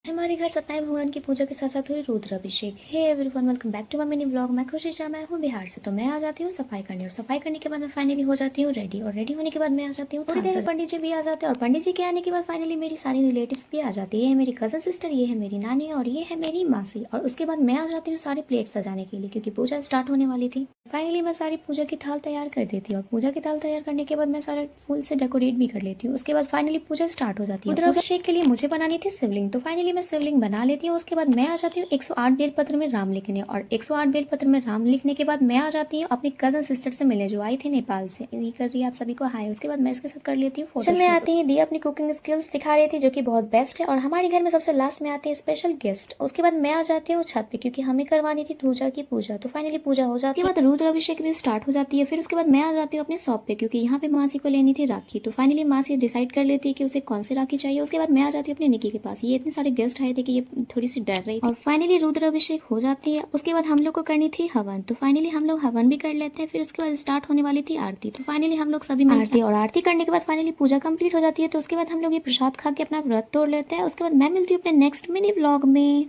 हमारे घर सत्यनारायण भगवान की पूजा के साथ साथ हुई Rudrabhishek. Hey everyone, welcome back to my mini vlog. मैं खुशी शाह, मैं हूँ बिहार से। तो मैं आ जाती हूँ सफाई करने, और सफाई करने के बाद मैं फाइनली हो जाती हूँ रेडी, और रेडी होने के बाद मैं आ जाती हूँ थोड़ी देर में पंडित जी भी आ जाते हैं, और पंडित जी के आने के बाद फाइनली मेरी सारी रिलेटिव्स भी आ जाती है। ये है मेरी कजन सिस्टर, ये है मेरी नानी, और ये है मेरी मासी। और उसके बाद मैं आ जाती हूँ सारे प्लेट सजाने के लिए, क्योंकि पूजा स्टार्ट होने वाली थी। फाइनली मैं सारी पूजा की थाल तैयार कर देती हूँ, और पूजा की थाल तैयार करने के बाद मैं सारे फूल से डेकोरेट भी कर लेती हूँ। उसके बाद फाइनली पूजा स्टार्ट हो जाती है। रुद्राभिषेक के लिए मुझे बनानी थी शिवलिंग, तो फाइनली मैं शिवलिंग बना लेती हूँ। उसके बाद मैं आ जाती हूँ 108 बेलपत्र में राम लिखने, और 108 बेलपत्र में राम लिखने के बाद मैं आ जाती हूँ अपनी कजन सिस्टर से मिलने, जो आई थी नेपाल से। ये कर रही है आप सभी को हाय। उसके बाद मैं इसके साथ कर लेती हूँ फोटो। में आती है दी अपनी कुकिंग स्किल्स दिखा रही थी, जो कि बहुत बेस्ट है। और हमारे घर में सबसे लास्ट में आती है स्पेशल गेस्ट। उसके बाद मैं आ जाती हूँ छत पे, क्योंकि हमें करवानी थी पूजा की पूजा। तो फाइनली पूजा हो जाती है, उसके बाद रुद्राभिषेक भी स्टार्ट हो जाती है। फिर उसके बाद मैं आ जाती हूँ अपने शॉप पे, क्योंकि यहाँ पे मासी को लेनी थी राखी। तो फाइनली मासी डिसाइड कर लेती है कि उसे कौन सी राखी चाहिए। उसके बाद मैं आ जाती हूँ अपने निकी के पास। ये इतने सारे गेस्ट आए थे कि ये थोड़ी सी डर रही थी। और फाइनली रुद्राभिषेक हो जाती है। उसके बाद हम लोग को करनी थी हवन, तो फाइनली हम लोग हवन भी कर लेते हैं। फिर उसके बाद स्टार्ट होने वाली थी आरती, तो फाइनली हम लोग सभी आरती, और आरती करने के बाद फाइनली पूजा कंप्लीट हो जाती है। तो उसके बाद हम लोग ये प्रसाद खा के अपना व्रत तोड़ लेते हैं। उसके बाद मैं मिलती हूँ अपने नेक्स्ट मिनी व्लॉग में।